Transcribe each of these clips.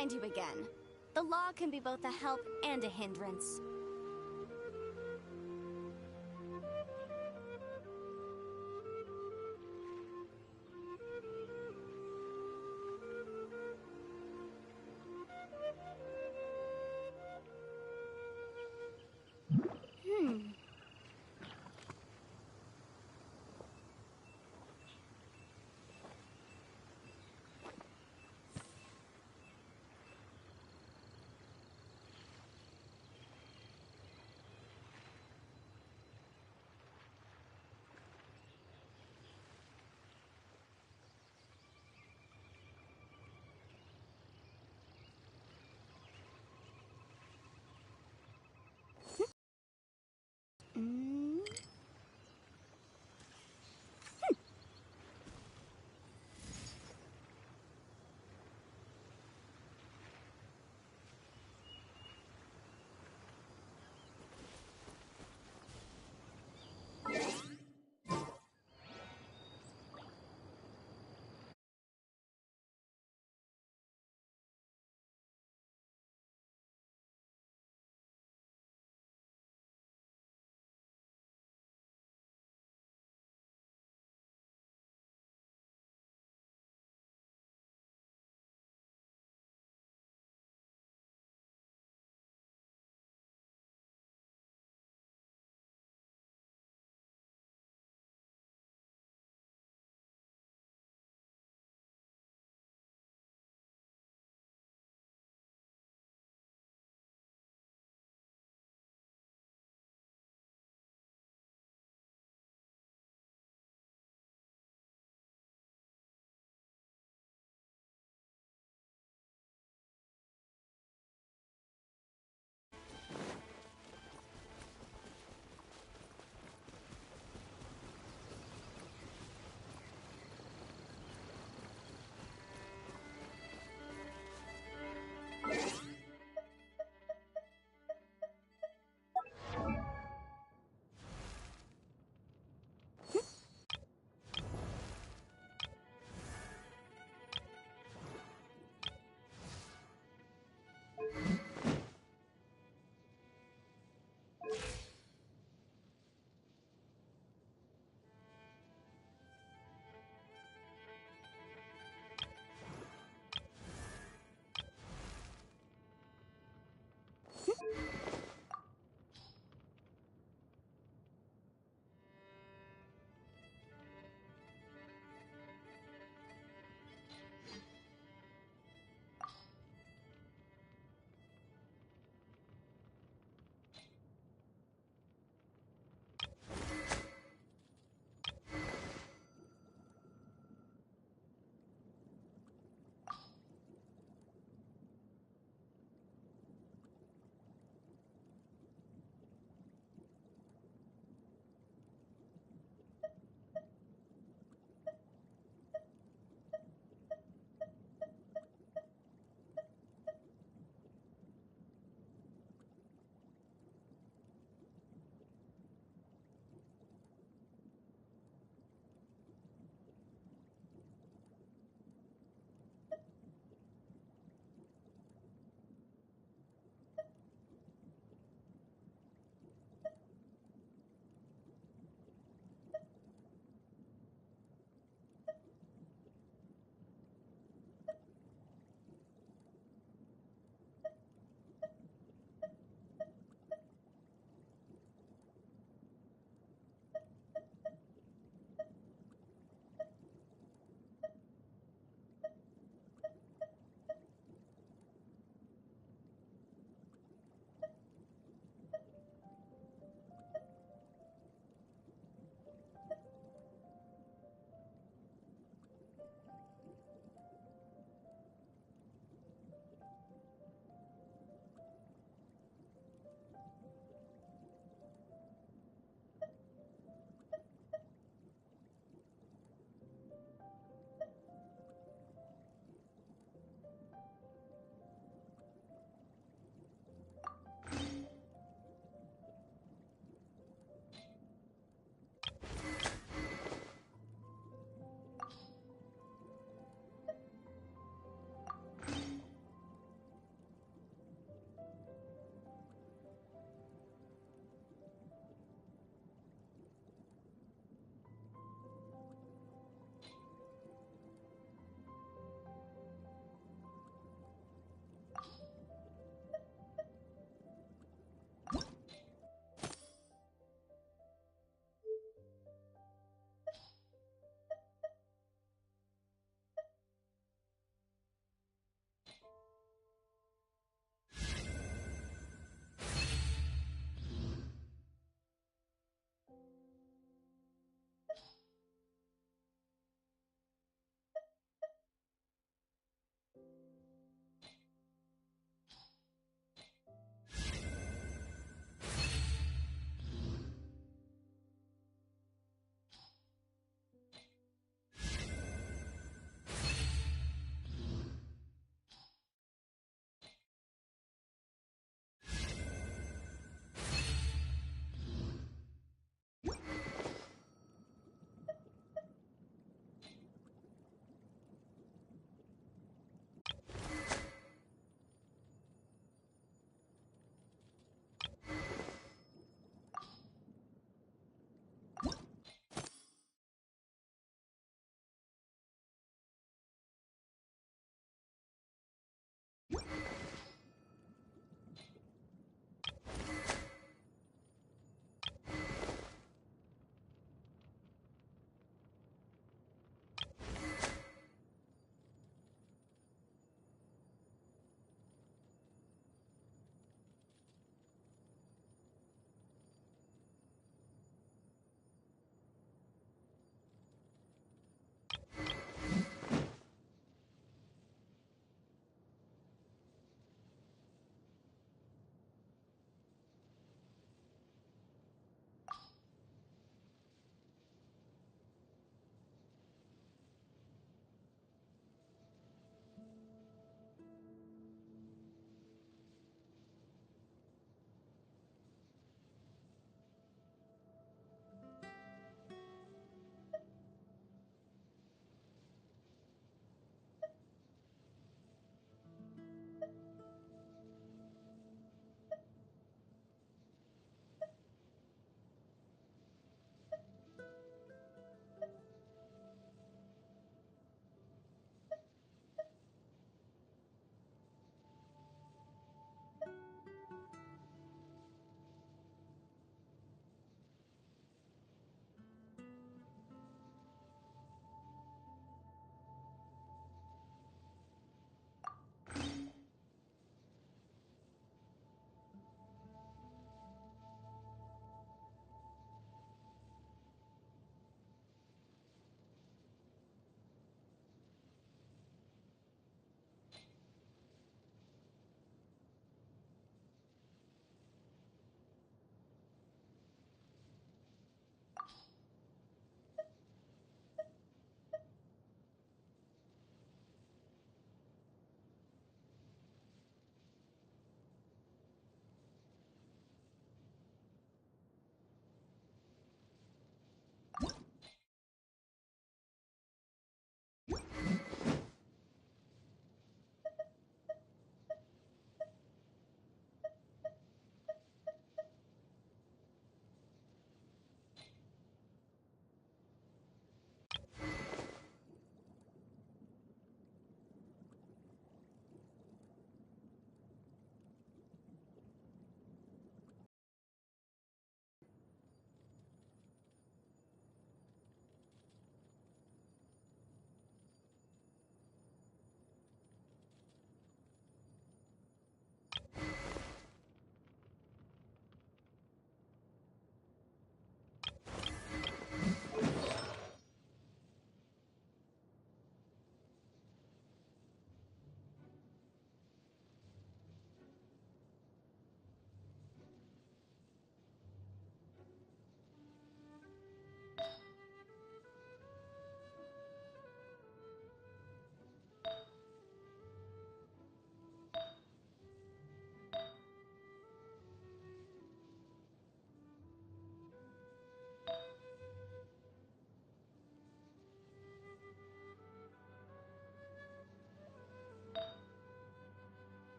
remind you again. The law can be both a help and a hindrance.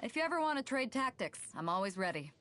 If you ever want to trade tactics, I'm always ready.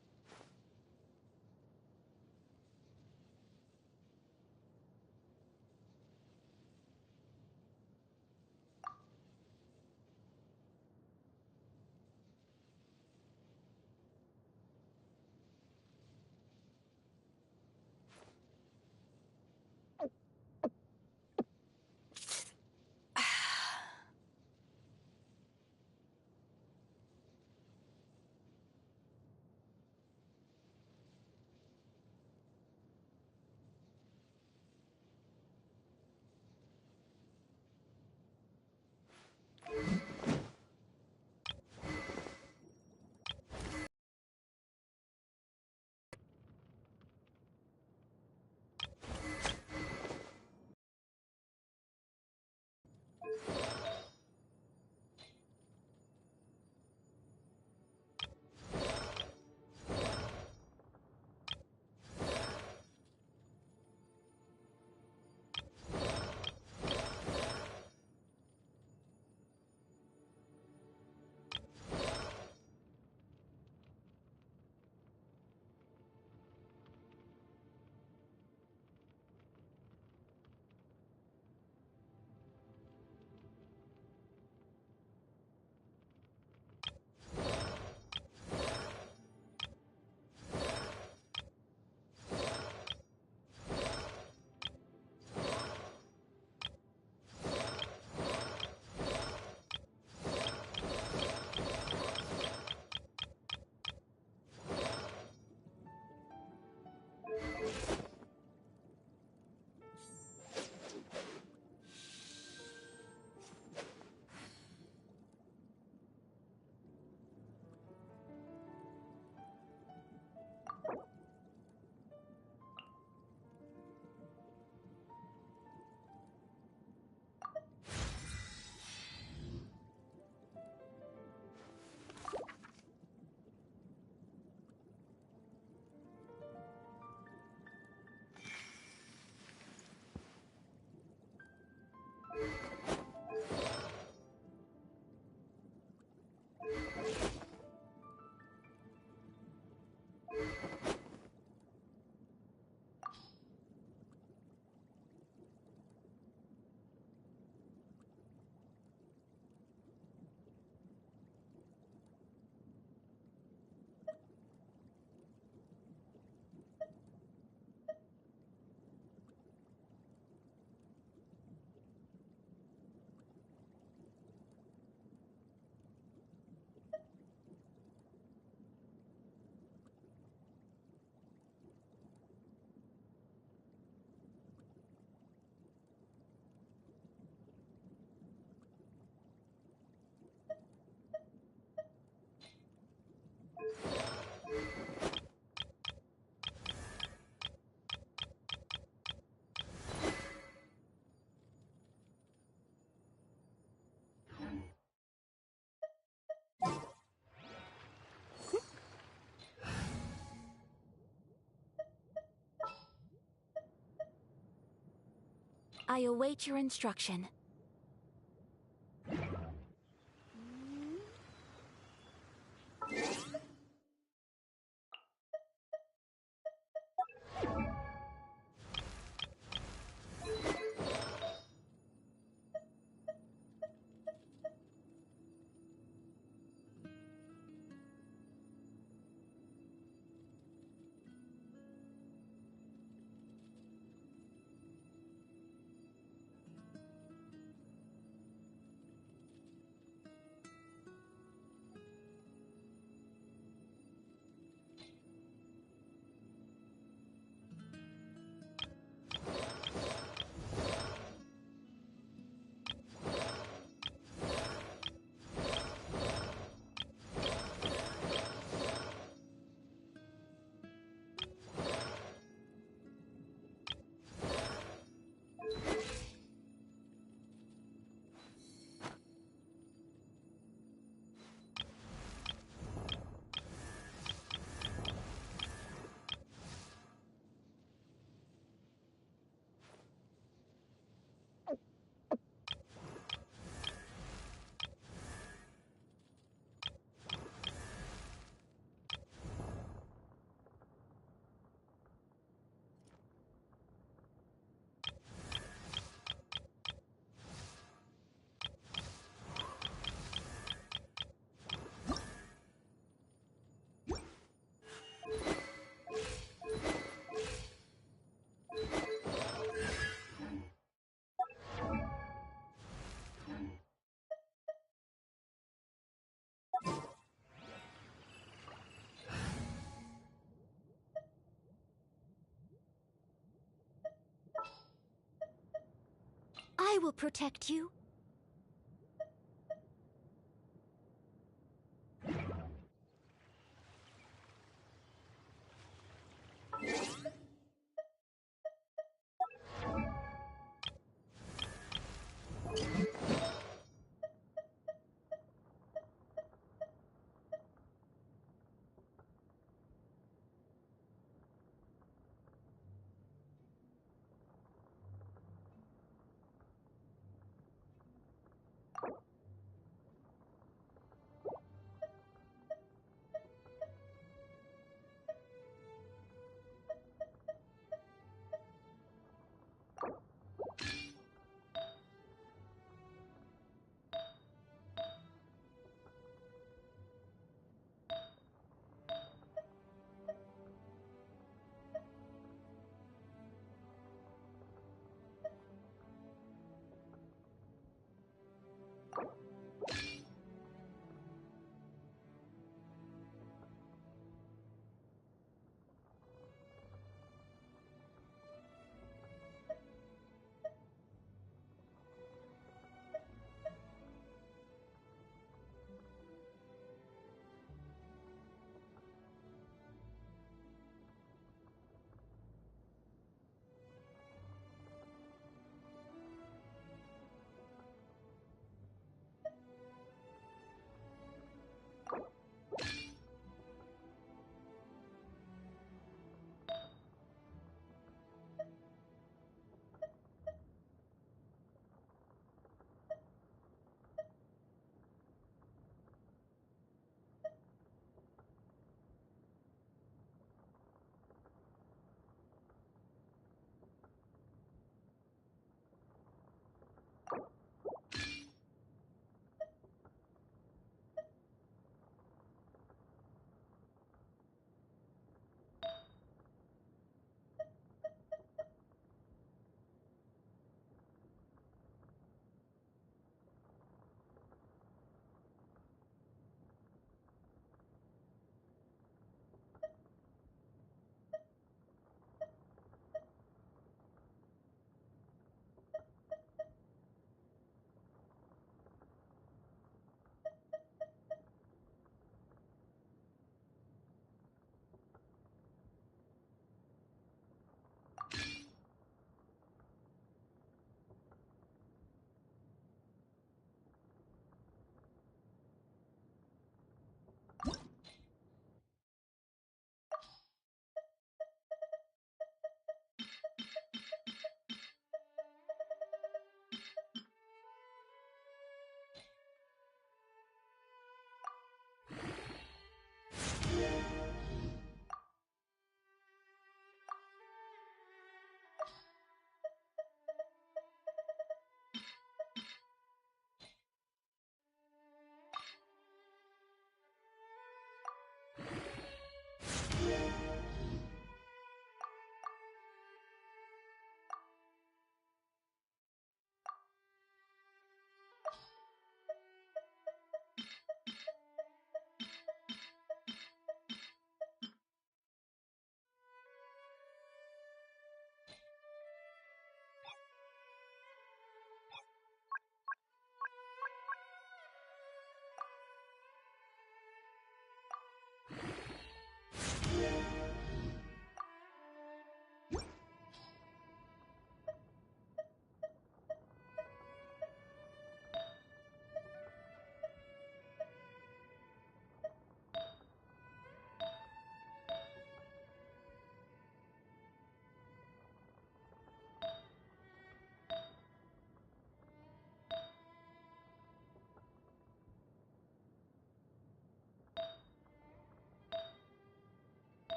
I await your instruction. I will protect you.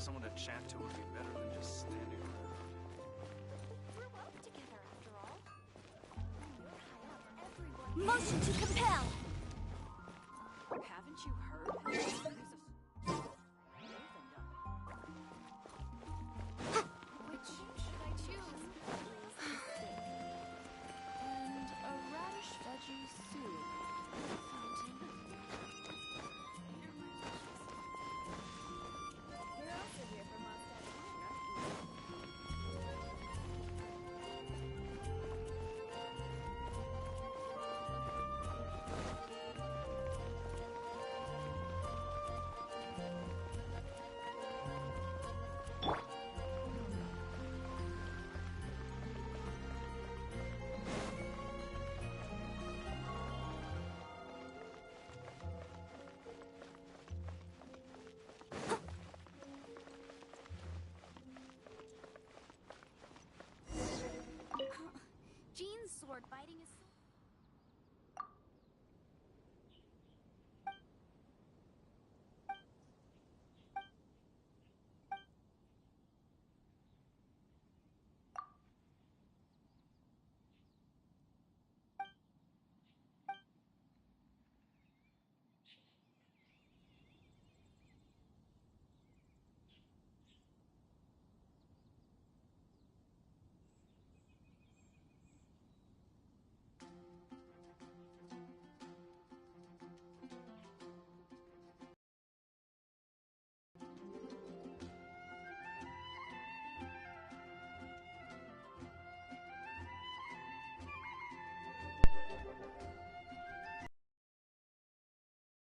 someone to chat to would be better than just standing around. We're well together after all. We're high up, everyone. Motion to compel! Haven't you heard? There's a Which should I choose? And a radish veggie soup. Fountain. You're also here for Moscow's Jean's sword biting his soul.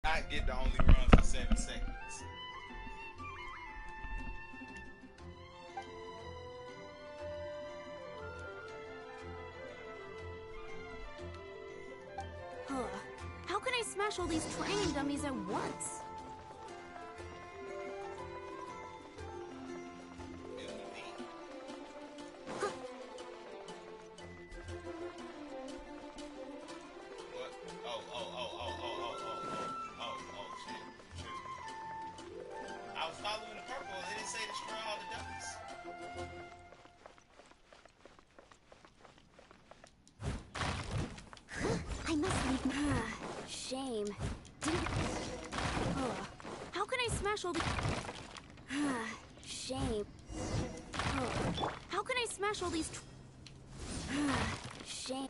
I get the only run for 7 seconds. Huh. How can I smash all these training dummies at once? I was following the purple. They didn't say destroy all the dummies. I must leave. Shame. Didn't. How can I smash all the? Shame. How can I smash all these? Shame.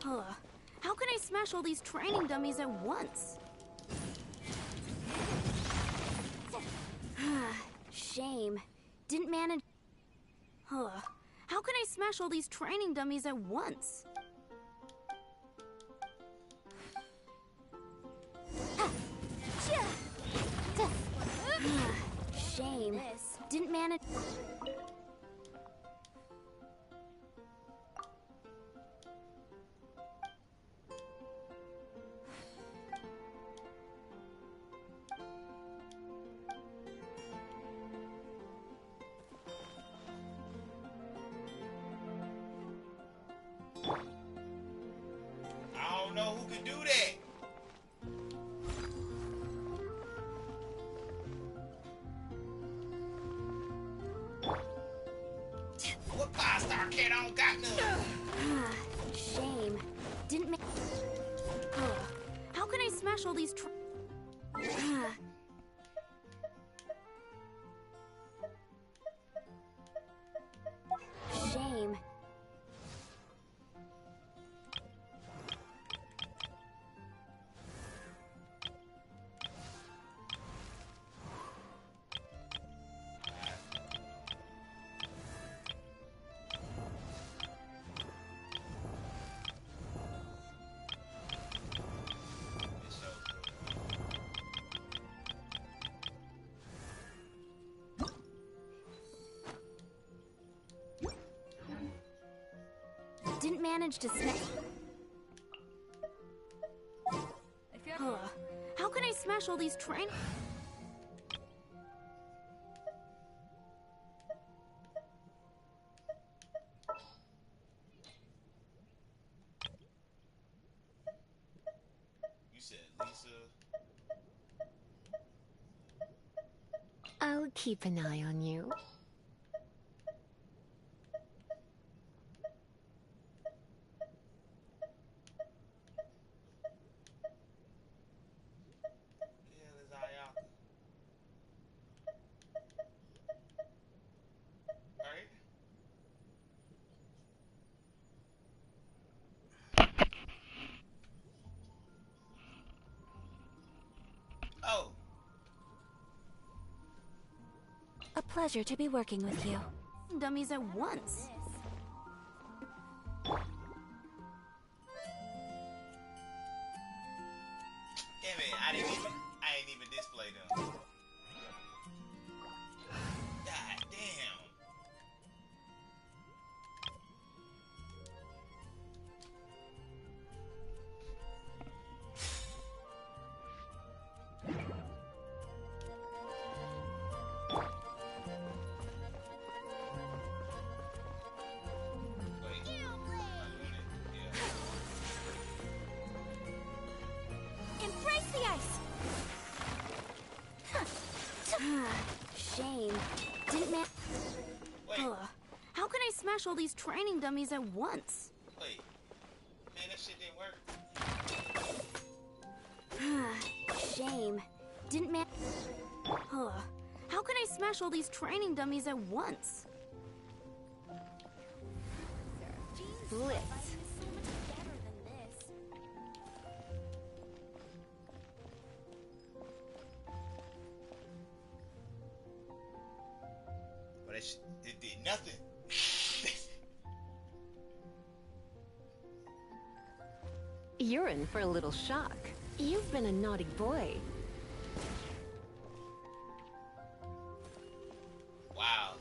How can I smash all these training dummies at once? Shame. Didn't manage. How can I smash all these training dummies at once? Shame. Didn't manage. I don't know who could do that. What 5-star cat I don't got none? Shame. Didn't make. How can I smash all these? Shame. Didn't manage to smash. How can I smash all these train? You said Lisa. keep an eye on you. Yeah, this Ayaka. Right? Oh, A pleasure to be working with you. Dummies at once. damn it! I ain't even display them. God damn. Wait, am I doing it? Yeah. Embrace the ice! Shame. Didn't man. Wait, How can I smash all these training dummies at once? wait. Man, that shit didn't work. Shame. Didn't man. How can I smash all these training dummies at once? Blitz. But it did nothing. You're in for a little shock. You've been a naughty boy. Wow.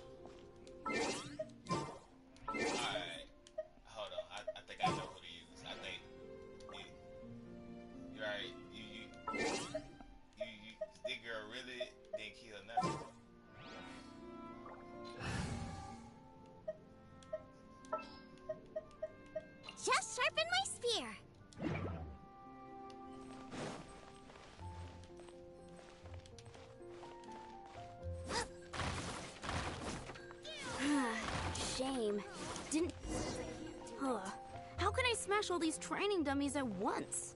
Alright. Hold on. I think I know who to use. I think you're right. You this girl really didn't kill nothing. Just sharpen my spear. Shame. Didn't. How can I smash all these training dummies at once?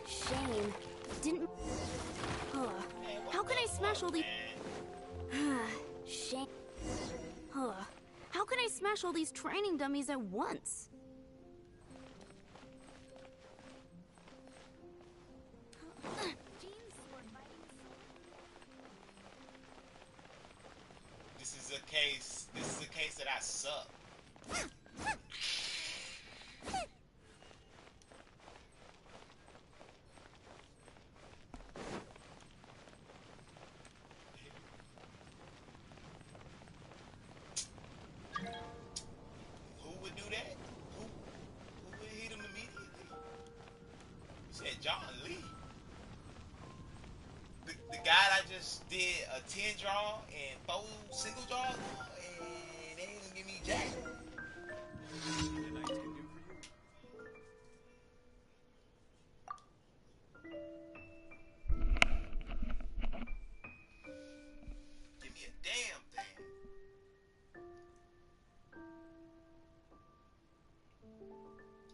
Shame. Didn't. How can I smash all these? Shame. How can I smash all these training dummies at once? This is a case that I suck. Who would do that? Who would hit him immediately? You said John Lee. The guy I just did a 10 draw and 4 single draws on, and they ain't gonna give me jack. Anything I can do for you? Give me a damn thing.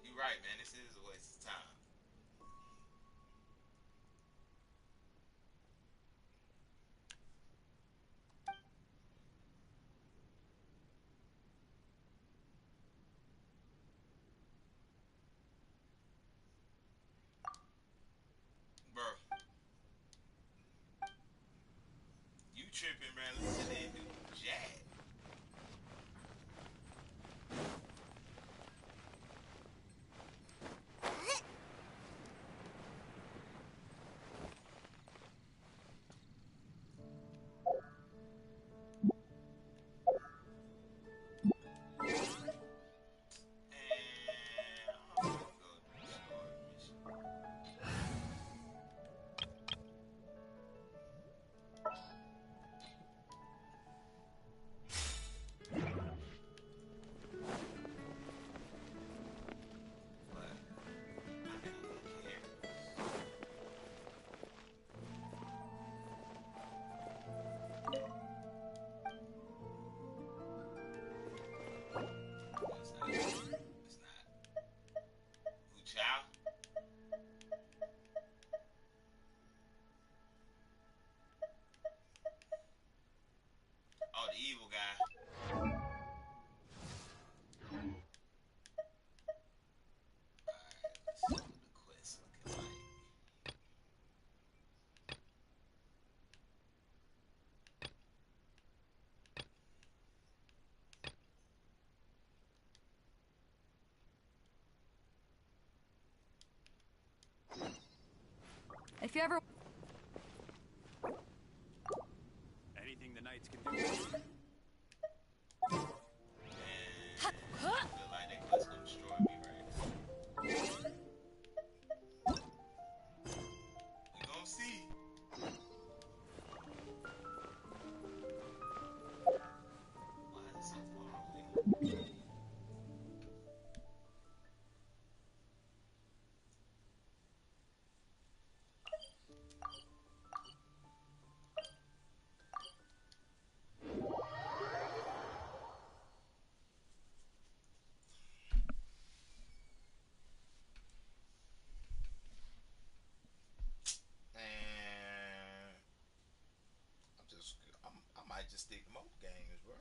You're right, man. This is a waste of time. the evil guy. Alright, let's see what the quest looking like. If you ever... Anything the knights can do for you? And I feel like that quest gonna destroy me right now. We gonna see. Why is it so far away? And I might just stick to mobile games, bro.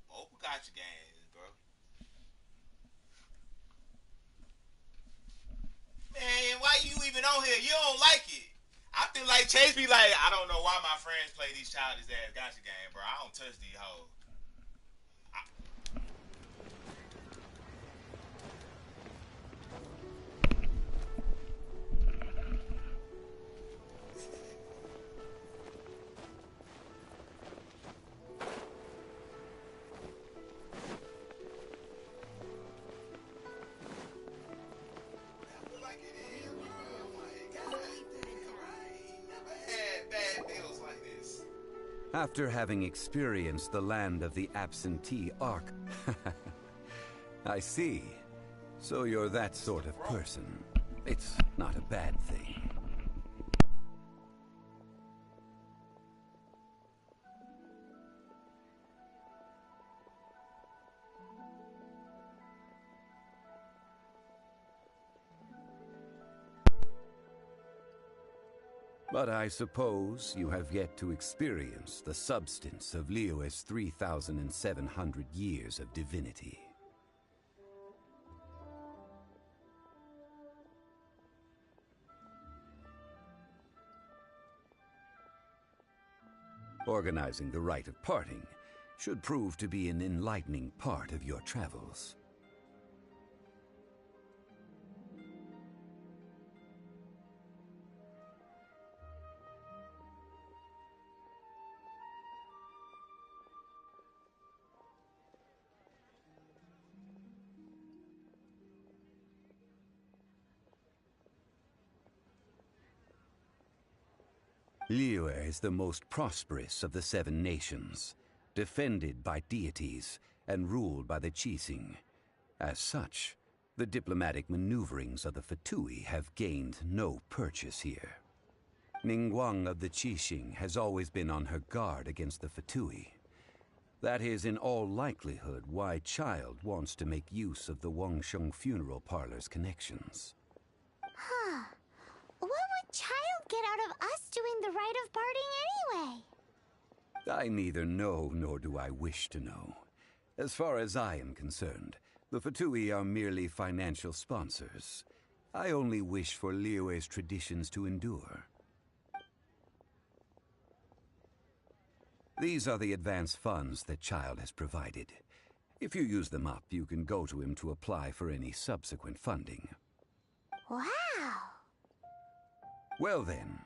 Mobile gotcha games, bro. Man, why you even on here? You don't like it. I feel like Chase be like, I don't know why my friends play these childish ass gotcha games, bro. I don't touch these hoes. I feel like it is, bro. I'm like, God damn, I ain't never had bad deals like this. After having experienced the land of the absentee arc... I see. So you're that sort of person. It's not a bad thing. But I suppose you have yet to experience the substance of Liyue's 3,700 years of divinity. Organizing the rite of parting should prove to be an enlightening part of your travels. Liyue is the most prosperous of the 7 nations, defended by deities and ruled by the Qixing. As such, the diplomatic maneuverings of the Fatui have gained no purchase here. Ningguang of the Qixing has always been on her guard against the Fatui. That is in all likelihood why Child wants to make use of the Wangsheng funeral parlor's connections. Huh. What would Child get out of us doing the rite of parting anyway? I neither know nor do I wish to know. As far as I am concerned, the Fatui are merely financial sponsors. I only wish for Liyue's traditions to endure. These are the advance funds that Child has provided. If you use them up, you can go to him to apply for any subsequent funding. Wow. Well then,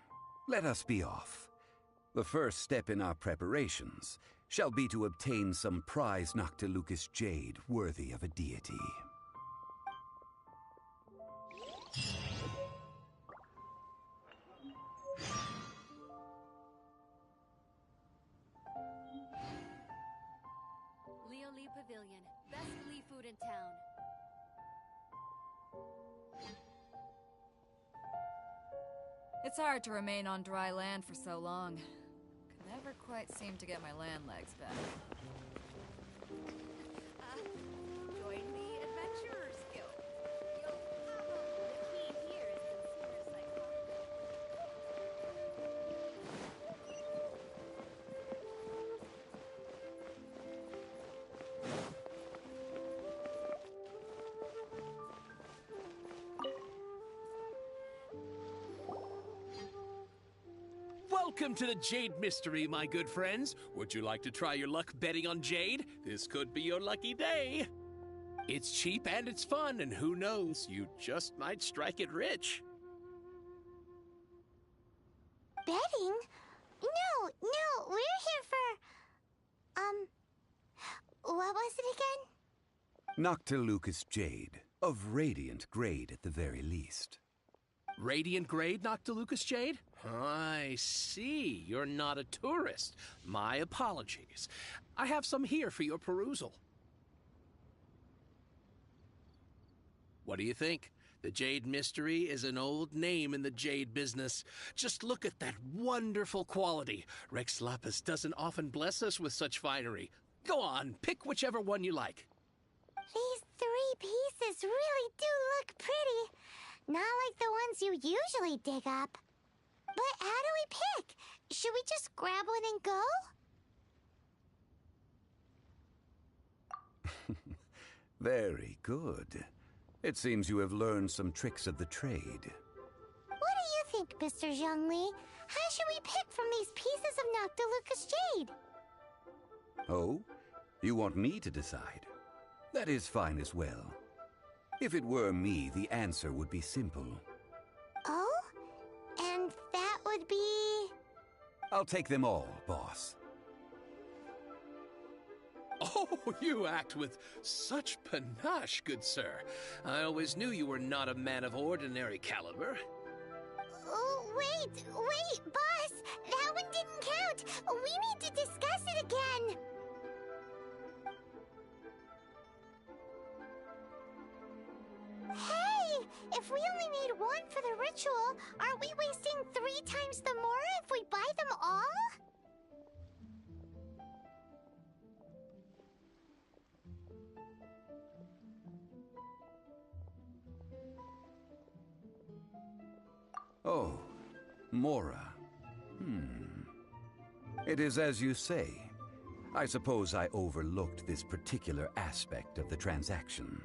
let us be off. The first step in our preparations shall be to obtain some prize Noctilucous jade worthy of a deity. Leo Lee Pavilion. Best Lee food in town. It's hard to remain on dry land for so long. Could never quite seem to get my land legs back. Join the Adventurers Guild. The key here is consumer psychology. Welcome to the Jade Mystery, my good friends. Would you like to try your luck betting on Jade? This could be your lucky day. It's cheap and it's fun, and who knows, you just might strike it rich. Betting? No, we're here for... what was it again? Noctilucous Jade, of radiant grade at the very least. Radiant grade, Noctilucous Jade? I see. You're not a tourist. My apologies. I have some here for your perusal. What do you think? The Jade Mystery is an old name in the jade business. Just look at that wonderful quality. Rex Lapis doesn't often bless us with such finery. Go on, pick whichever one you like. These 3 pieces really do look pretty. Not like the ones you usually dig up. But how do we pick? Should we just grab one and go? Very good. It seems you have learned some tricks of the trade. What do you think, Mr. Zhongli? How should we pick from these pieces of Noctilucous Jade? Oh? You want me to decide? That is fine as well. If it were me, the answer would be simple. Oh? And that would be... I'll take them all, boss. Oh, you act with such panache, good sir. I always knew you were not a man of ordinary caliber. Oh, wait, boss! That one didn't count! We need to discuss it again! Hey! If we only need 1 for the ritual, aren't we wasting 3 times the more if we buy them all? Oh, Mora. It is as you say. I suppose I overlooked this particular aspect of the transaction.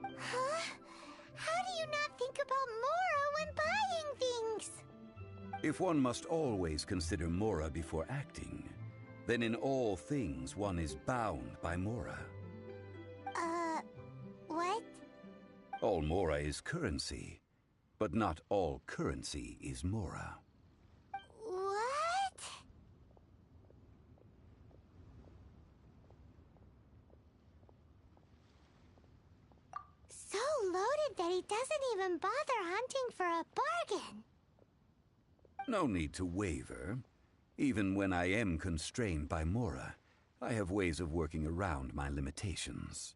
Huh? How do you not think about Mora when buying things? If one must always consider Mora before acting, then in all things one is bound by Mora. What? All Mora is currency, but not all currency is Mora. What? So loaded that he doesn't even bother hunting for a bargain. No need to waver. Even when I am constrained by Mora, I have ways of working around my limitations.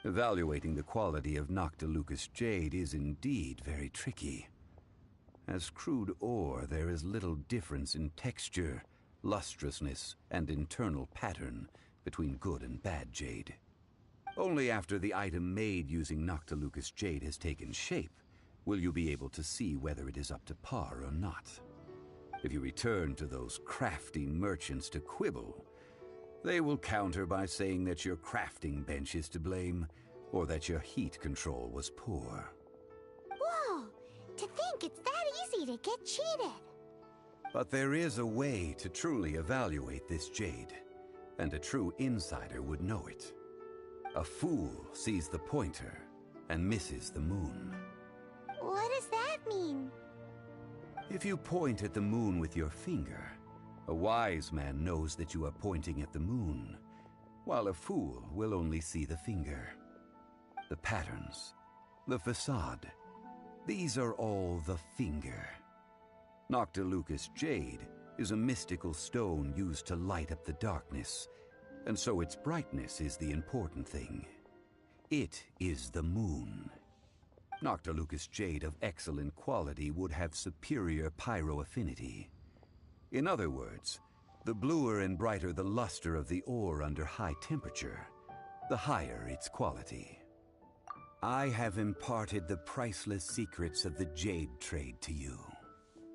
Evaluating the quality of Noctilucous Jade is indeed very tricky. As crude ore, there is little difference in texture, lustrousness, and internal pattern between good and bad jade. Only after the item made using Noctilucous Jade has taken shape will you be able to see whether it is up to par or not. If you return to those crafty merchants to quibble, they will counter by saying that your crafting bench is to blame, or that your heat control was poor. Whoa! To think it's that easy to get cheated. But there is a way to truly evaluate this jade, and a true insider would know it. A fool sees the pointer and misses the moon. What does that mean? If you point at the moon with your finger, a wise man knows that you are pointing at the moon, while a fool will only see the finger. The patterns, the facade, these are all the finger. Noctilucous Jade is a mystical stone used to light up the darkness, and so its brightness is the important thing. It is the moon. Noctilucous Jade of excellent quality would have superior pyroaffinity. In other words, the bluer and brighter the luster of the ore under high temperature, the higher its quality. I have imparted the priceless secrets of the jade trade to you.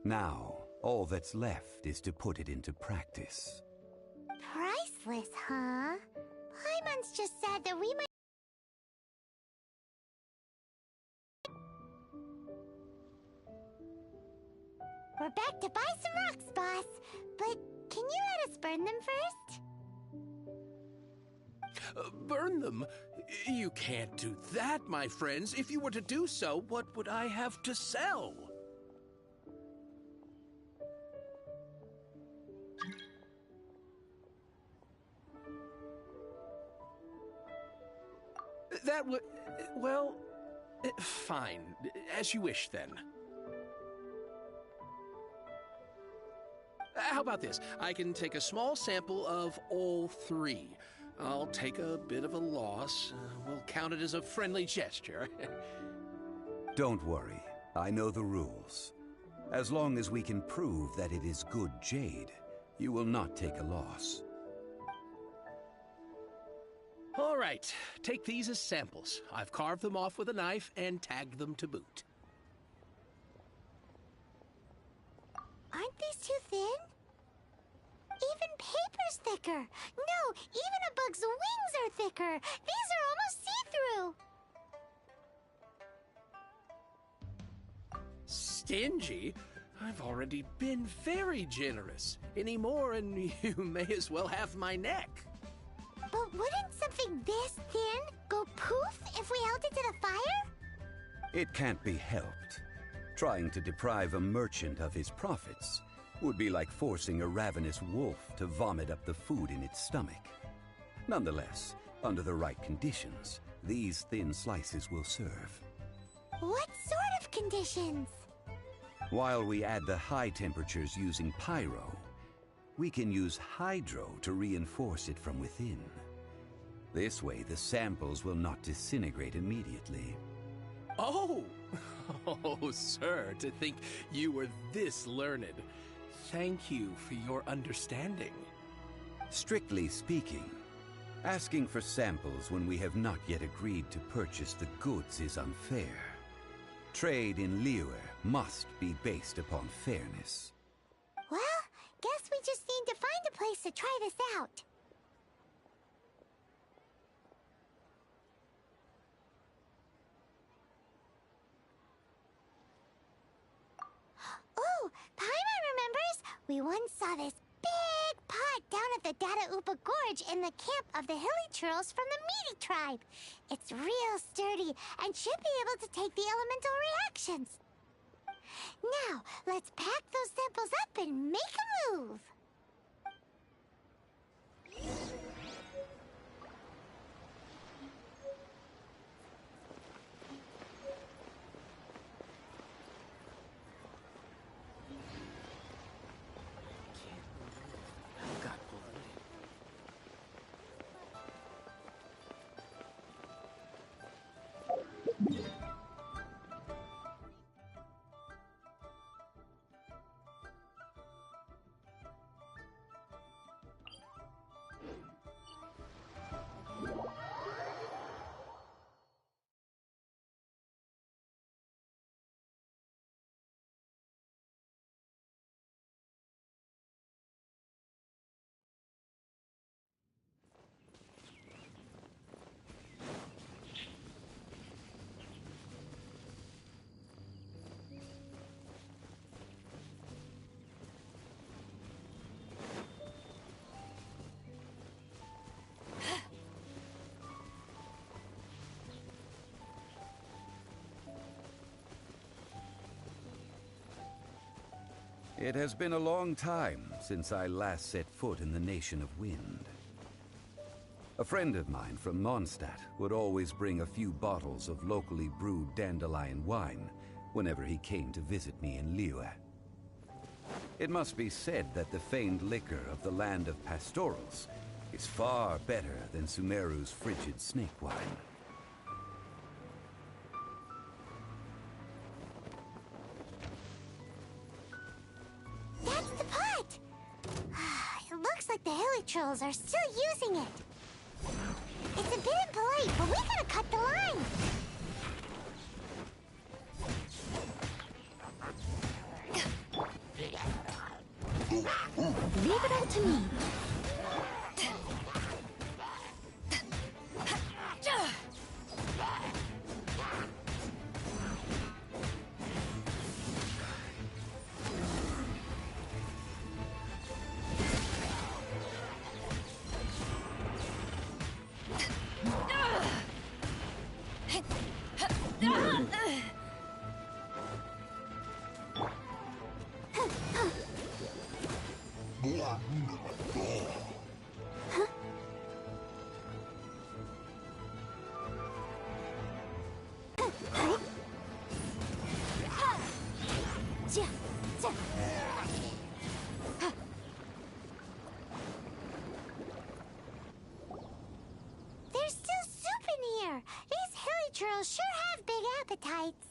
Now, all that's left is to put it into practice. Priceless, huh? Paimon's just said that we might... We're back to buy some rocks, boss. But can you let us burn them first? Burn them? You can't do that, my friends. If you were to do so, what would I have to sell? That would... well... fine. As you wish, then. How about this? I can take a small sample of all three. I'll take a bit of a loss. We'll count it as a friendly gesture. Don't worry. I know the rules. As long as we can prove that it is good jade, you will not take a loss. All right. Take these as samples. I've carved them off with a knife and tagged them to boot. Aren't these too thin? Even paper's thicker. No, even a bug's wings are thicker. These are almost see-through. Stingy? I've already been very generous. Any more and you may as well have my neck. But wouldn't something this thin go poof if we held it to the fire? It can't be helped. Trying to deprive a merchant of his profits would be like forcing a ravenous wolf to vomit up the food in its stomach. Nonetheless, under the right conditions, these thin slices will serve. What sort of conditions? While we add the high temperatures using pyro, we can use hydro to reinforce it from within. This way, the samples will not disintegrate immediately. Oh! Oh, sir, to think you were this learned. Thank you for your understanding. Strictly speaking, asking for samples when we have not yet agreed to purchase the goods is unfair. Trade in Liyue must be based upon fairness. Well, guess we just need to find a place to try this out. Ooh, Paimon remembers! We once saw this big pot down at the Dada Upa Gorge in the camp of the hilly churls from the Meaty tribe. It's real sturdy and should be able to take the elemental reactions. Now, let's pack those samples up and make a move. It has been a long time since I last set foot in the Nation of Wind. A friend of mine from Mondstadt would always bring a few bottles of locally brewed dandelion wine whenever he came to visit me in Liyue. It must be said that the famed liquor of the land of pastorals is far better than Sumeru's frigid snake wine. That's the pot! It looks like the hilly trolls are still using it. It's a bit impolite, but we gotta cut the line. Leave it all to me. There's still soup in here. These hilly churls sure have big appetites.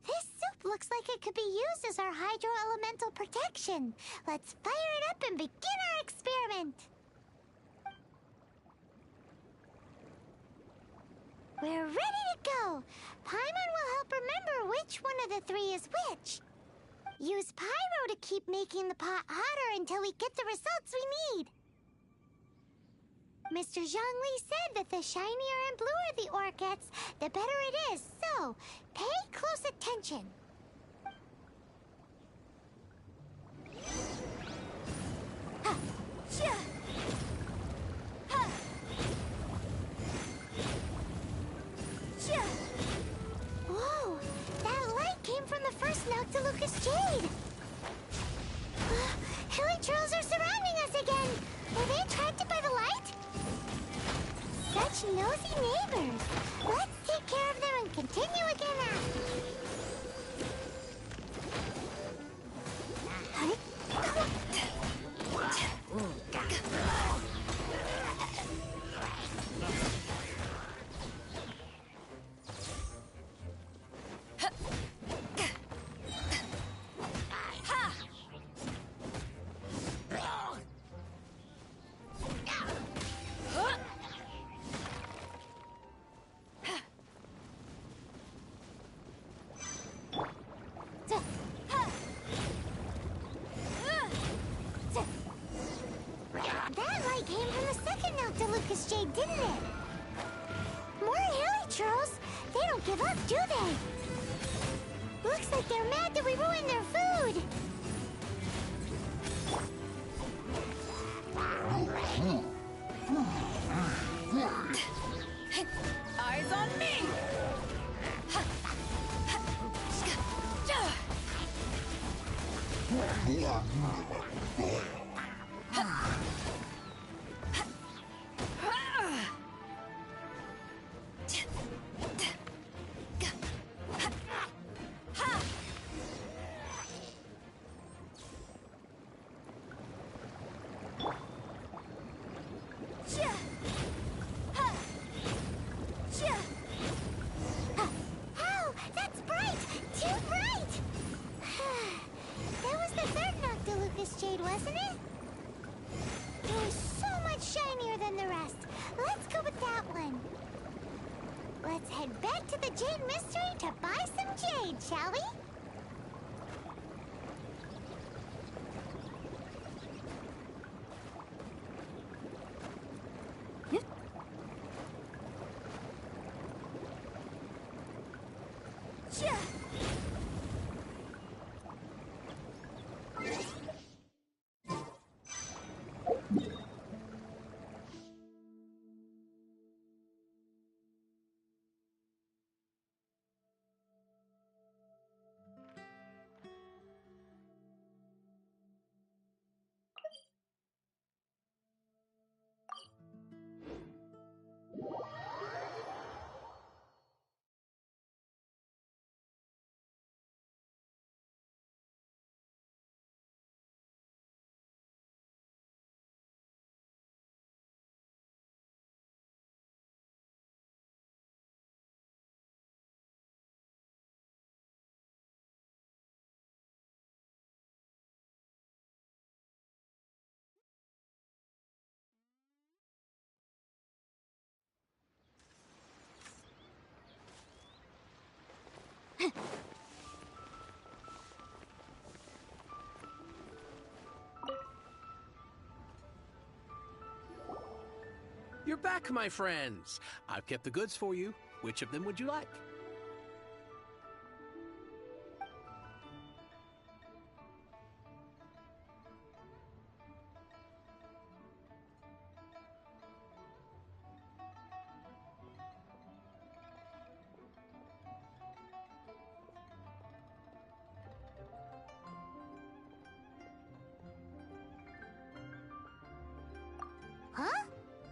This soup looks like it could be used as our hydro-elemental protection. Let's fire it up and begin our experiment. We're ready to go. Paimon will help remember which one of the three is which. Use pyro to keep making the pot hotter until we get the results we need. Mr. Zhongli said that the shinier and bluer the ore gets, the better it is. So, pay close attention. Ha! Chia! Ha! Chia! Whoa! That light came from the first Noctilucous Jade! Hilly Trolls are surrounding us again! Were they attracted by the light? Such nosy neighbors! Let's take care of them and continue again now! That light came from the second Noctilucous Jade, didn't it? More hilly churls? They don't give up, do they? Looks like they're mad that we ruined their food. Eyes on me! Oh, that's bright! Too bright! That was the third Noctilucous Jade, wasn't it? It was so much shinier than the rest. Let's go with that one. Let's head back to the Jade Mystery to buy some jade, shall we? You're back, my friends. I've kept the goods for you. Which of them would you like?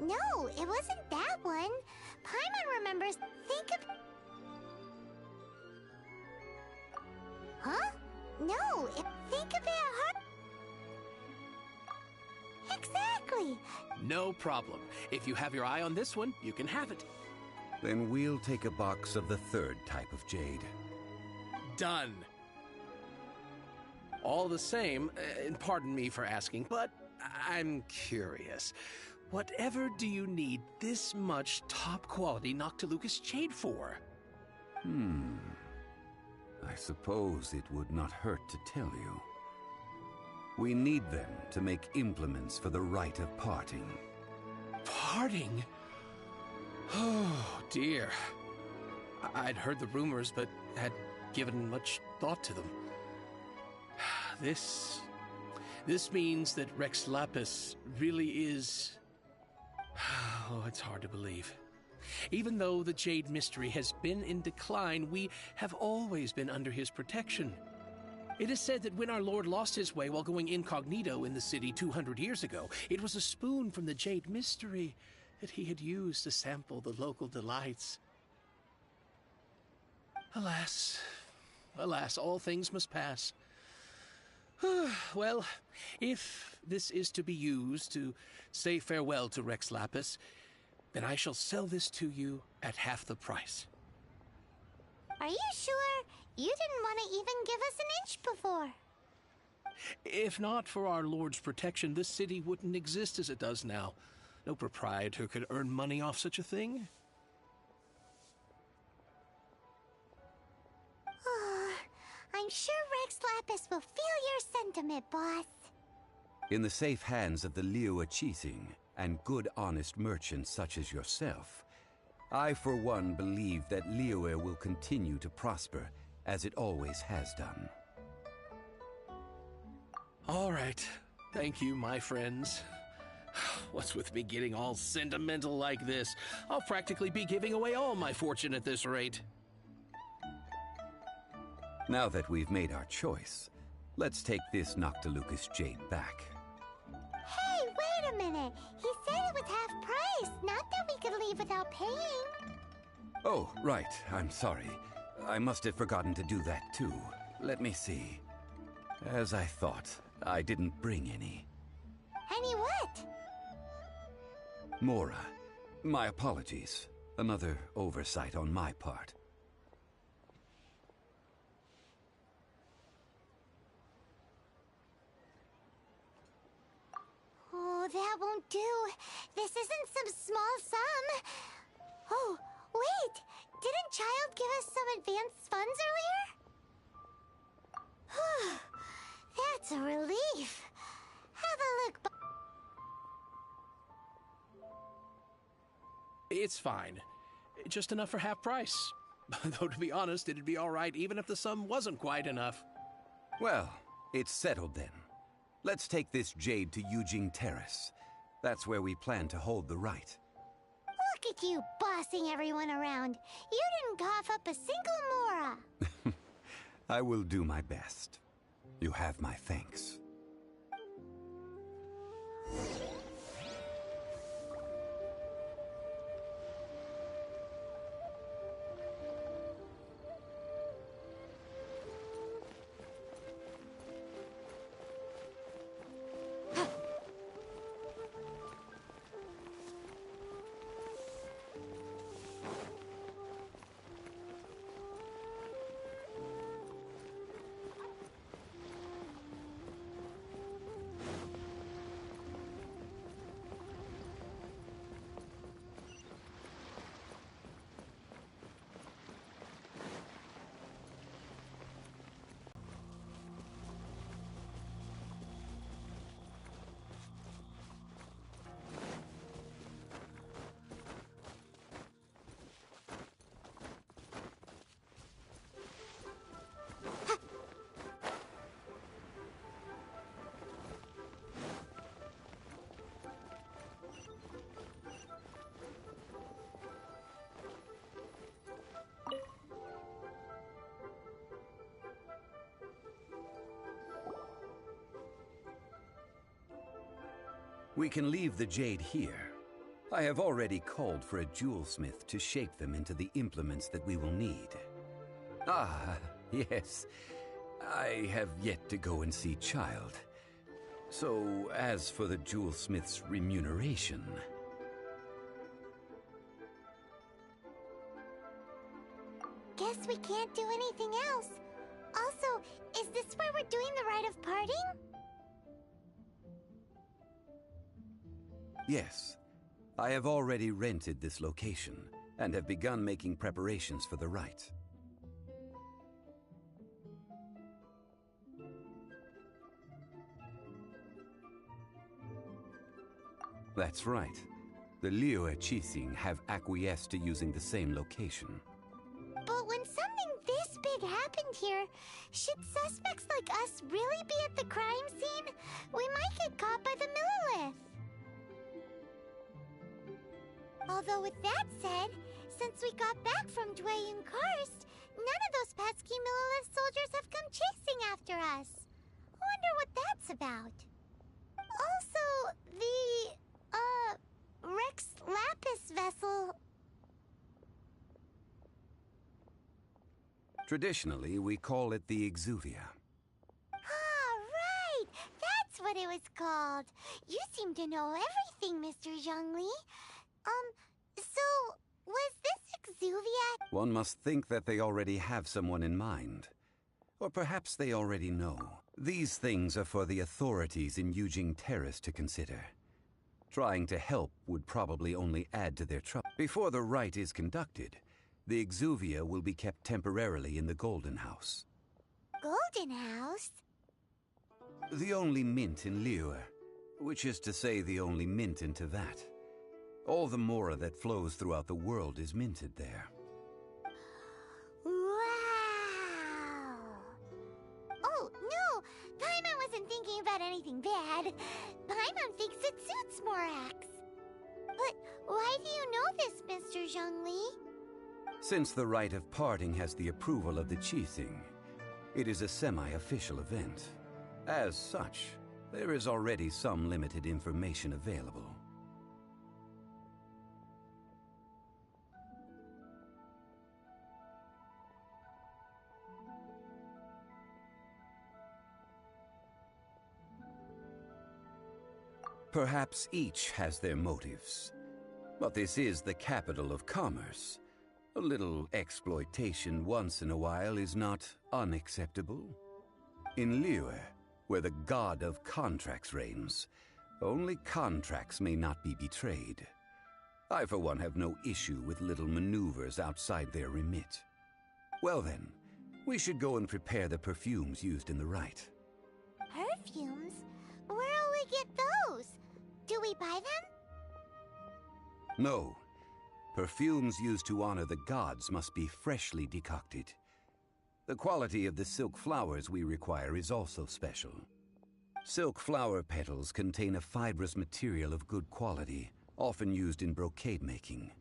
No, it wasn't that one. Paimon remembers. Think of... Huh? No, think of it. Exactly. No problem. If you have your eye on this one, you can have it. Then we'll take a box of the third type of jade. Done. All the same, and pardon me for asking, but I'm curious. Whatever do you need this much top-quality Noctilucous jade for? I suppose it would not hurt to tell you. We need them to make implements for the rite of parting. Parting? Oh, dear. I'd heard the rumors, but had given much thought to them. This means that Rex Lapis really is... Oh, it's hard to believe. Even though the Jade Mystery has been in decline, we have always been under his protection. It is said that when our Lord lost his way while going incognito in the city 200 years ago, it was a spoon from the Jade Mystery that he had used to sample the local delights. Alas, alas, all things must pass. Well, if this is to be used to say farewell to Rex Lapis, then I shall sell this to you at half the price. Are you sure? You didn't want to even give us an inch before. If not for our Lord's protection, this city wouldn't exist as it does now. No proprietor could earn money off such a thing. I'm sure Rex Lapis will feel your sentiment, boss. In the safe hands of the Liu Chising and good honest merchants such as yourself, I for one believe that Liyue will continue to prosper as it always has done. All right. Thank you, my friends. What's with me getting all sentimental like this? I'll practically be giving away all my fortune at this rate. Now that we've made our choice, let's take this Noctilucous jade back. Hey, wait a minute. He said it was half price, not that we could leave without paying. Oh, right. I'm sorry. I must have forgotten to do that too. Let me see. As I thought, I didn't bring any. Any what? Mora, my apologies. Another oversight on my part. Oh, that won't do. This isn't some small sum. Oh, wait! Didn't Child give us some advanced funds earlier? That's a relief. Have a look. It's fine. Just enough for half price. Though, to be honest, it'd be all right even if the sum wasn't quite enough. Well, it's settled then. Let's take this jade to Yujing Terrace. That's where we plan to hold the rite. Look at you bossing everyone around. You didn't cough up a single Mora. I will do my best. You have my thanks. We can leave the jade here, I have already called for a jewelsmith to shape them into the implements that we will need. Ah, yes. I have yet to go and see Child. So, as for the jewelsmith's remuneration... Guess we can't do anything else. Also, is this where we're doing the rite of parting? Yes. I have already rented this location, and have begun making preparations for the rite. That's right. The Liyue Qixing have acquiesced to using the same location. But when something this big happened here, should suspects like us really be at the crime scene? We might get caught by the Millilith. Although with that said, since we got back from Dwayne Karst, none of those pesky Millilith soldiers have come chasing after us. Wonder what that's about. Also, the, Rex Lapis vessel... Traditionally, we call it the Exuvia. Ah, right! That's what it was called. You seem to know everything, Mr. Zhongli. So, was this Exuvia... One must think that they already have someone in mind. Or perhaps they already know. These things are for the authorities in Yujing Terrace to consider. Trying to help would probably only add to their trouble. Before the rite is conducted, the Exuvia will be kept temporarily in the Golden House. Golden House? The only mint in Liyue, which is to say the only mint in Teyvat. All the mora that flows throughout the world is minted there. Wow! Oh, no! Paimon wasn't thinking about anything bad. Paimon thinks it suits Morax. But why do you know this, Mr. Zhongli? Since the rite of parting has the approval of the Qixing, it is a semi-official event. As such, there is already some limited information available. Perhaps each has their motives, but this is the capital of commerce. A little exploitation once in a while is not unacceptable. In Liyue, where the god of contracts reigns, only contracts may not be betrayed. I, for one, have no issue with little maneuvers outside their remit. Well then, we should go and prepare the perfumes used in the rite. Perfumes? Where'll we get those? Do we buy them? No. Perfumes used to honor the gods must be freshly decocted. The quality of the silk flowers we require is also special. Silk flower petals contain a fibrous material of good quality, often used in brocade making.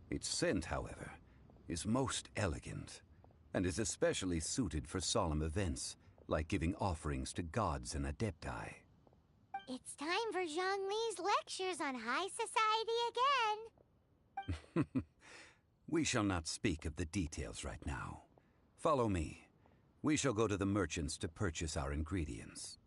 Its scent, however, is most elegant, and is especially suited for solemn events, like giving offerings to gods and adepti. It's time for Zhongli's lectures on high society again. We shall not speak of the details right now. Follow me. We shall go to the merchants to purchase our ingredients.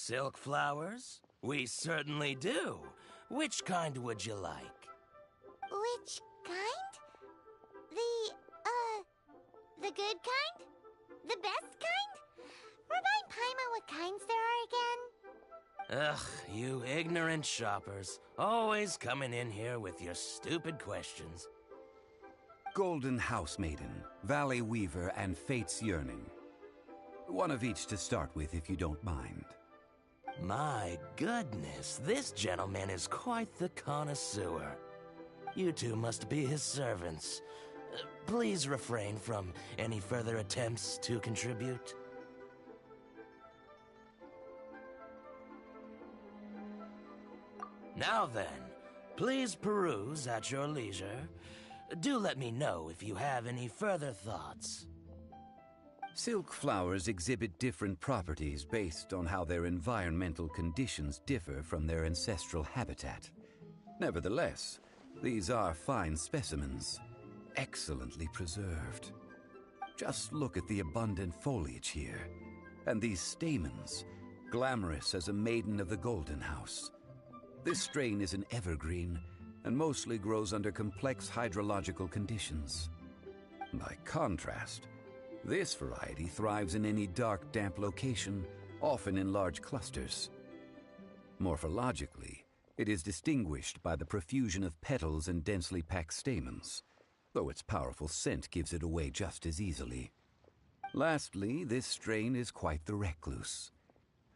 Silk flowers? We certainly do. Which kind would you like? Which kind? The good kind? The best kind? Remind Paimon what kinds there are again. Ugh, you ignorant shoppers. Always coming in here with your stupid questions. Golden House Maiden, Valley Weaver, and Fate's Yearning. One of each to start with, if you don't mind. My goodness, this gentleman is quite the connoisseur. You two must be his servants. Please refrain from any further attempts to contribute. Now then, please peruse at your leisure. Do let me know if you have any further thoughts. Silk flowers exhibit different properties based on how their environmental conditions differ from their ancestral habitat. Nevertheless, these are fine specimens, excellently preserved. Just look at the abundant foliage here, and these stamens, glamorous as a maiden of the Golden House. This strain is an evergreen, and mostly grows under complex hydrological conditions. By contrast, this variety thrives in any dark, damp location, often in large clusters. Morphologically, it is distinguished by the profusion of petals and densely packed stamens, though its powerful scent gives it away just as easily. Lastly, this strain is quite the recluse.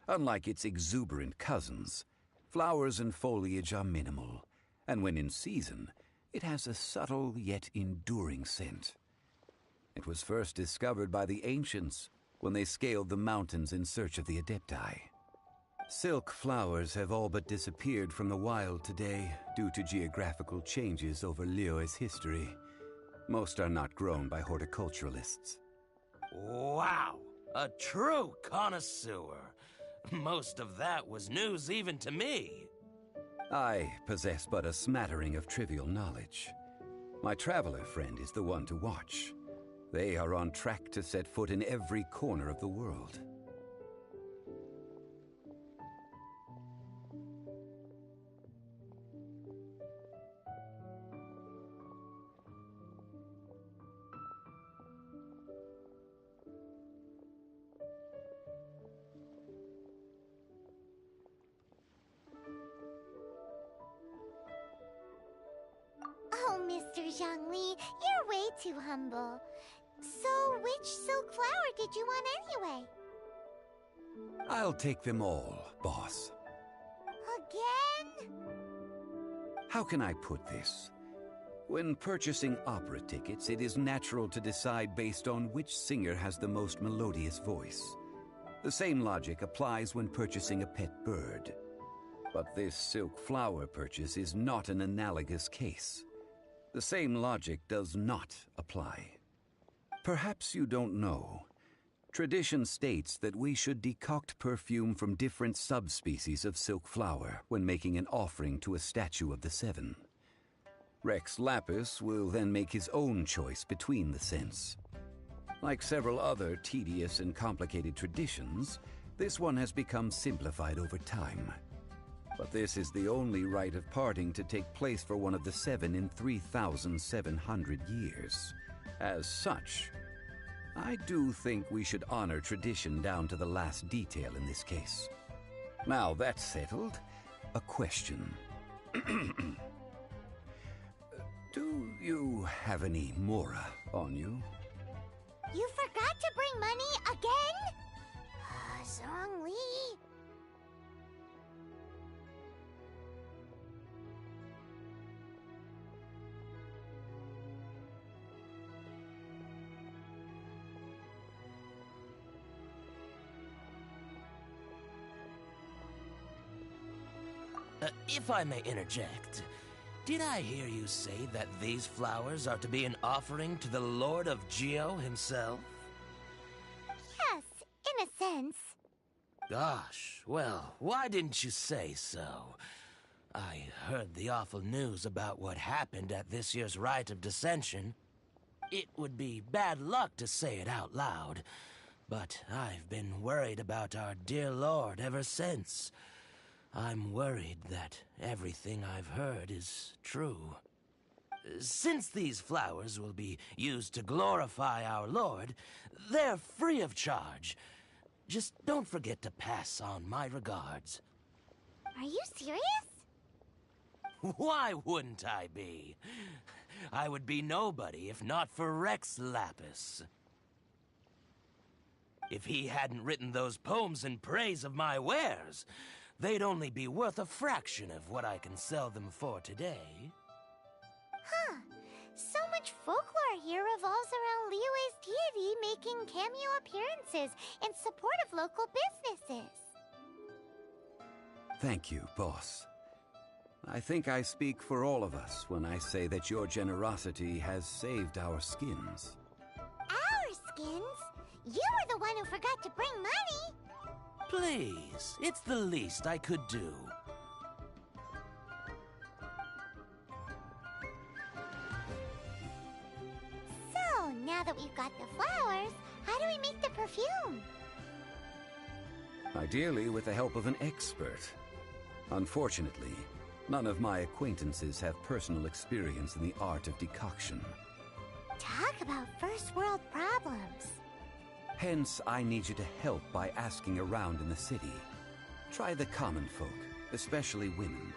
Unlike its exuberant cousins, flowers and foliage are minimal, and when in season, it has a subtle yet enduring scent. It was first discovered by the ancients when they scaled the mountains in search of the Adepti. Silk flowers have all but disappeared from the wild today due to geographical changes over Liyue's history. Most are not grown by horticulturalists. Wow! A true connoisseur! Most of that was news even to me. I possess but a smattering of trivial knowledge. My traveler friend is the one to watch. They are on track to set foot in every corner of the world. Oh, Mr. Zhongli, you're way too humble. So, which silk flower did you want anyway? I'll take them all, boss. Again? How can I put this? When purchasing opera tickets, it is natural to decide based on which singer has the most melodious voice. The same logic applies when purchasing a pet bird. But this silk flower purchase is not an analogous case. The same logic does not apply. Perhaps you don't know. Tradition states that we should decoct perfume from different subspecies of silk flower when making an offering to a statue of the Seven. Rex Lapis will then make his own choice between the scents. Like several other tedious and complicated traditions, this one has become simplified over time. But this is the only rite of parting to take place for one of the Seven in 3,700 years. As such, I do think we should honor tradition down to the last detail in this case. Now that's settled, a question. Do you have any Mora on you? You forgot to bring money again? Zhongli. If I may interject, did I hear you say that these flowers are to be an offering to the Lord of Geo himself? Yes, in a sense. Gosh, well, why didn't you say so? I heard the awful news about what happened at this year's Rite of Dissension. It would be bad luck to say it out loud, But I've been worried about our dear Lord ever since. I'm worried that everything I've heard is true. Since these flowers will be used to glorify our Lord, they're free of charge. Just don't forget to pass on my regards. Are you serious? Why wouldn't I be? I would be nobody if not for Rex Lapis. If he hadn't written those poems in praise of my wares, they'd only be worth a fraction of what I can sell them for today. Huh. So much folklore here revolves around Liyue's deity making cameo appearances in support of local businesses. Thank you, boss. I think I speak for all of us when I say that your generosity has saved our skins. Our skins? You were the one who forgot to bring money. Please, it's the least I could do. So, now that we've got the flowers, how do we make the perfume? Ideally with the help of an expert. Unfortunately, none of my acquaintances have personal experience in the art of decoction. Talk about first world problems. Hence, I need you to help by asking around in the city. Try the common folk, especially women.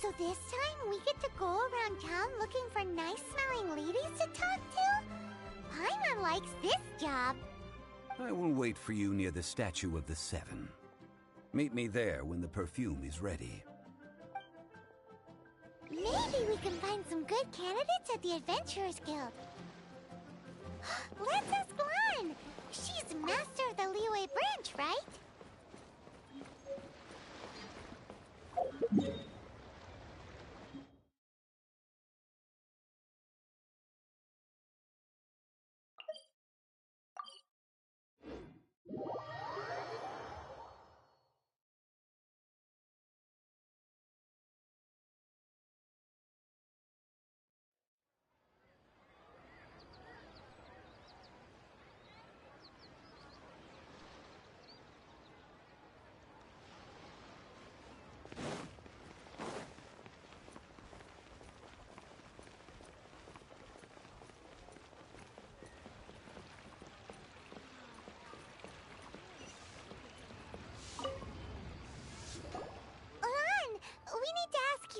So this time we get to go around town looking for nice-smelling ladies to talk to? Paimon likes this job. I will wait for you near the Statue of the Seven. Meet me there when the perfume is ready. Maybe we can find some good candidates at the Adventurers Guild. Let's ask Lan! She's master of the Liyue branch, right?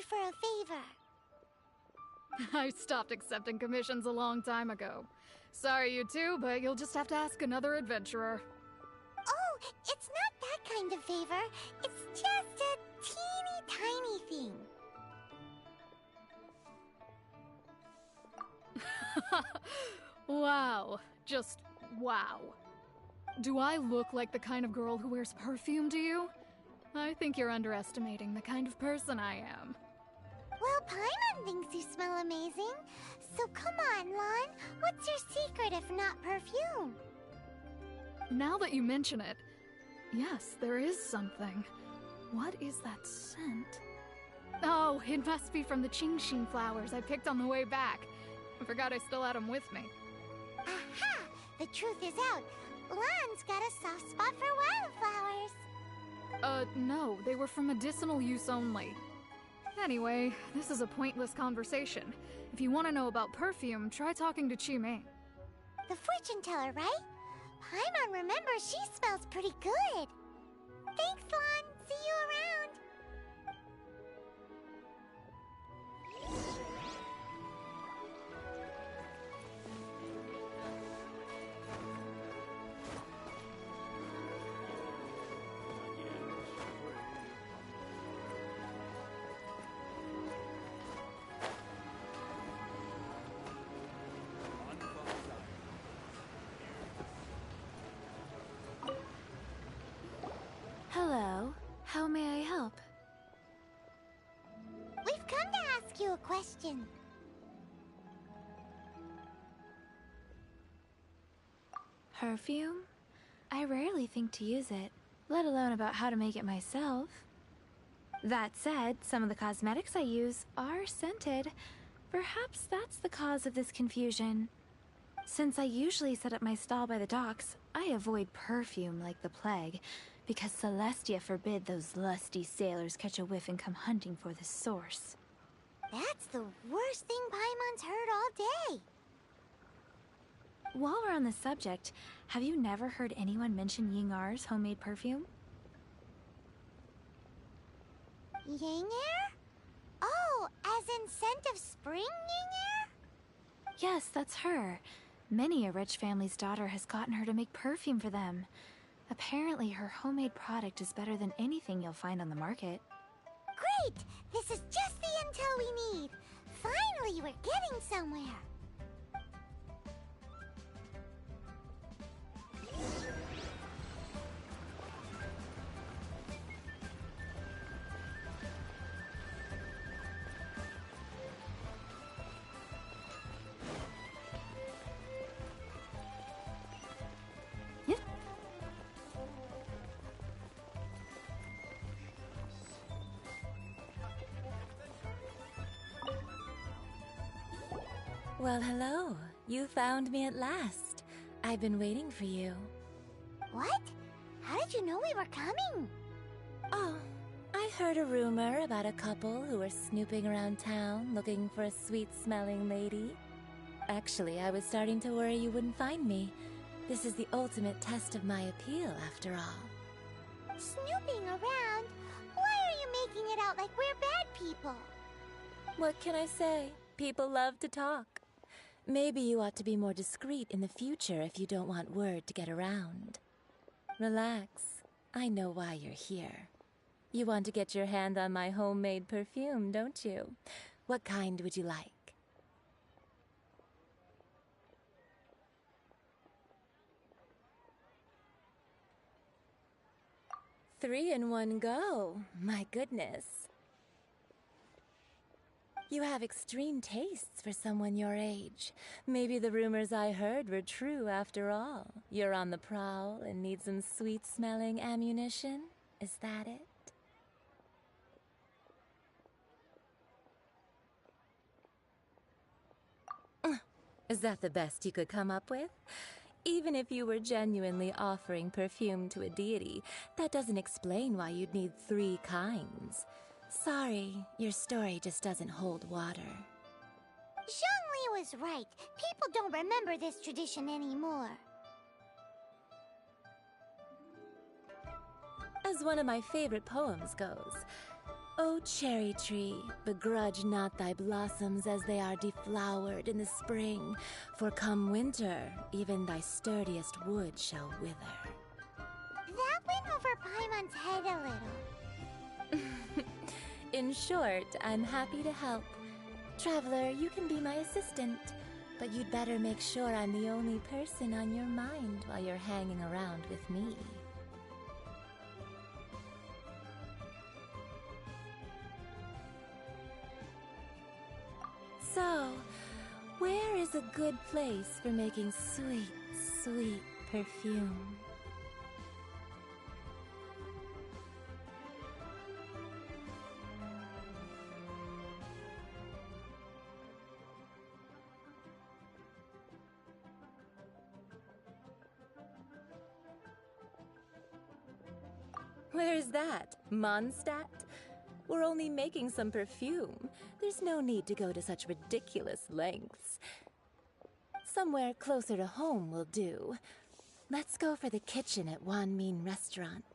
For a favor. I stopped accepting commissions a long time ago. Sorry, you two, but you'll just have to ask another adventurer. Oh, it's not that kind of favor. It's just a teeny tiny thing. Wow. Just wow. Do I look like the kind of girl who wears perfume to you? I think you're underestimating the kind of person I am. Well, Paimon thinks you smell amazing. So come on, Lan. What's your secret if not perfume? Now that you mention it, yes, there is something. What is that scent? Oh, it must be from the Genshin flowers I picked on the way back. I forgot I still had them with me. Aha! The truth is out. Lan's got a soft spot for wildflowers. No, they were for medicinal use only. Anyway, this is a pointless conversation. If you want to know about perfume, try talking to Chi-Mei. The fortune teller, right? Paimon remembers she smells pretty good. Thanks, Lan. See you around. Hello. How may I help? We've come to ask you a question. Perfume? I rarely think to use it, let alone about how to make it myself. That said, some of the cosmetics I use are scented. Perhaps that's the cause of this confusion. Since I usually set up my stall by the docks, I avoid perfume like the plague, because Celestia forbid those lusty sailors catch a whiff and come hunting for the source. That's the worst thing Paimon's heard all day. While we're on the subject, have you never heard anyone mention Yingar's homemade perfume? Yingar? Oh, as in scent of spring Yingar? Yes, that's her. Many a rich family's daughter has gotten her to make perfume for them. Apparently, her homemade product is better than anything you'll find on the market. Great! This is just the intel we need. Finally, we're getting somewhere. Well, hello. You found me at last. I've been waiting for you. What? How did you know we were coming? Oh, I heard a rumor about a couple who were snooping around town looking for a sweet-smelling lady. Actually, I was starting to worry you wouldn't find me. This is the ultimate test of my appeal, after all. Snooping around? Why are you making it out like we're bad people? What can I say? People love to talk. Maybe you ought to be more discreet in the future if you don't want word to get around. Relax. I know why you're here. You want to get your hand on my homemade perfume, don't you? What kind would you like? Three in one go. My goodness. You have extreme tastes for someone your age. Maybe the rumors I heard were true after all. You're on the prowl and need some sweet-smelling ammunition? Is that it? Is that the best you could come up with? Even if you were genuinely offering perfume to a deity, that doesn't explain why you'd need 3 kinds. Sorry, your story just doesn't hold water. Zhongli was right. People don't remember this tradition anymore. As one of my favorite poems goes, "O cherry tree, begrudge not thy blossoms as they are deflowered in the spring, for come winter, even thy sturdiest wood shall wither." That went over Paimon's head a little. In short, I'm happy to help. Traveler, you can be my assistant, but you'd better make sure I'm the only person on your mind while you're hanging around with me. So, where is a good place for making sweet, sweet perfume? Where's that? Mondstadt? We're only making some perfume. There's no need to go to such ridiculous lengths. Somewhere closer to home will do. Let's go for the kitchen at Wan Min Restaurant.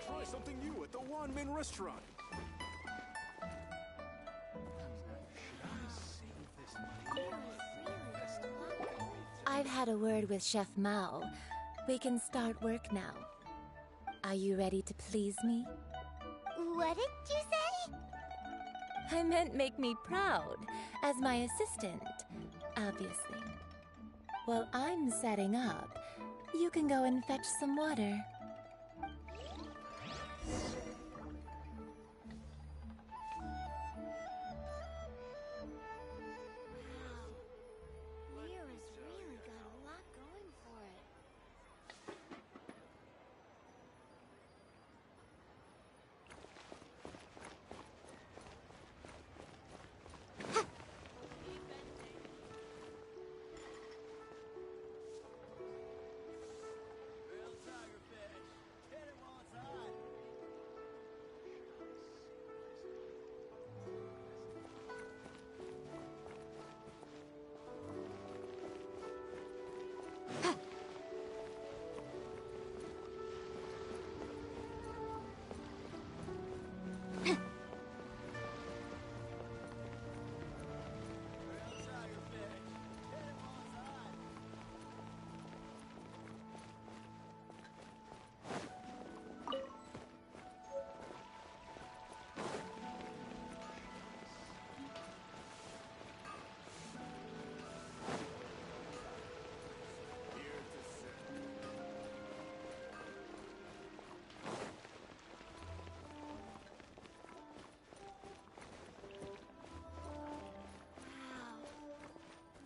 Try something new at the Wan Min restaurant. I've had a word with Chef Mao. We can start work now. Are you ready to please me? What did you say? I meant make me proud, as my assistant, obviously. While I'm setting up, you can go and fetch some water. Lyra's really got a lot going for it.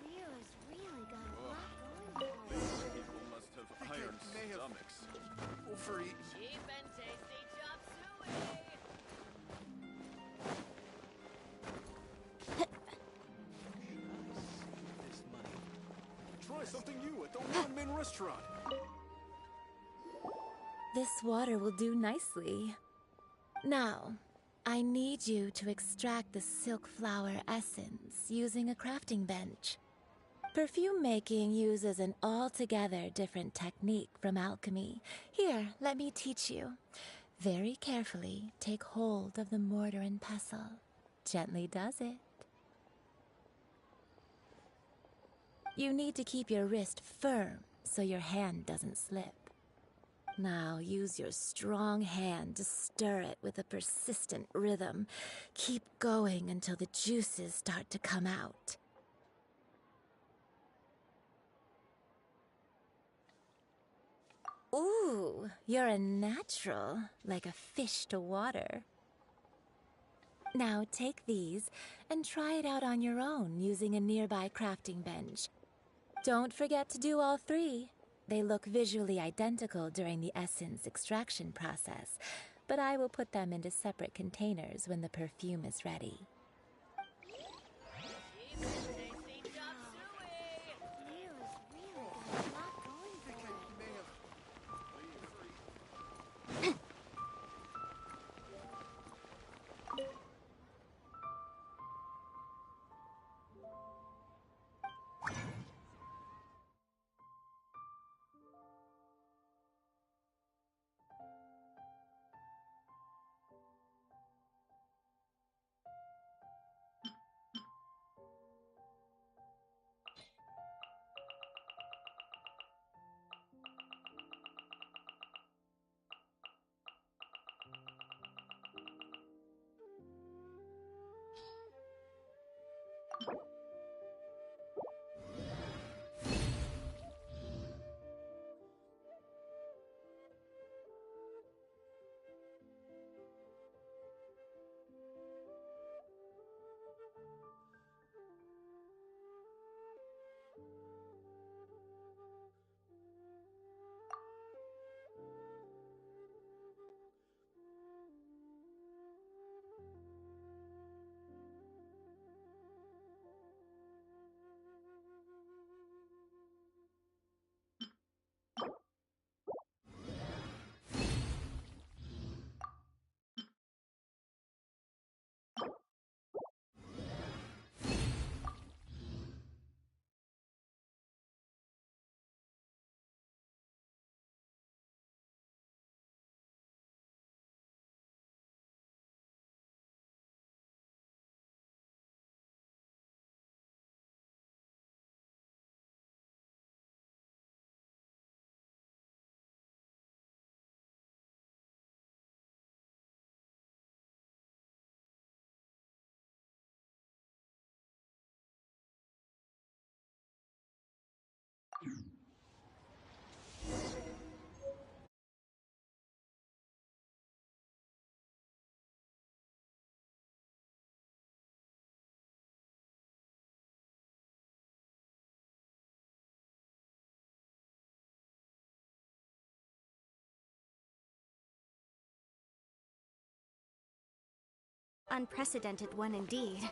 Lyra's really got a lot going for it. People must have iron stomachs. For eating. Cheap and tasty chop suey! This money. Try something new at the one-man restaurant. This water will do nicely. Now, I need you to extract the silk flower essence using a crafting bench. Perfume making uses an altogether different technique from alchemy. Here, let me teach you. Very carefully, take hold of the mortar and pestle. Gently does it. You need to keep your wrist firm so your hand doesn't slip. Now use your strong hand to stir it with a persistent rhythm. Keep going until the juices start to come out. Ooh, you're a natural, like a fish to water. Now take these and try it out on your own using a nearby crafting bench. Don't forget to do all three. They look visually identical during the essence extraction process, but I will put them into separate containers when the perfume is ready. Cheap and tasty chop suey! Lyra's really got a lot going for it. unprecedented one indeed.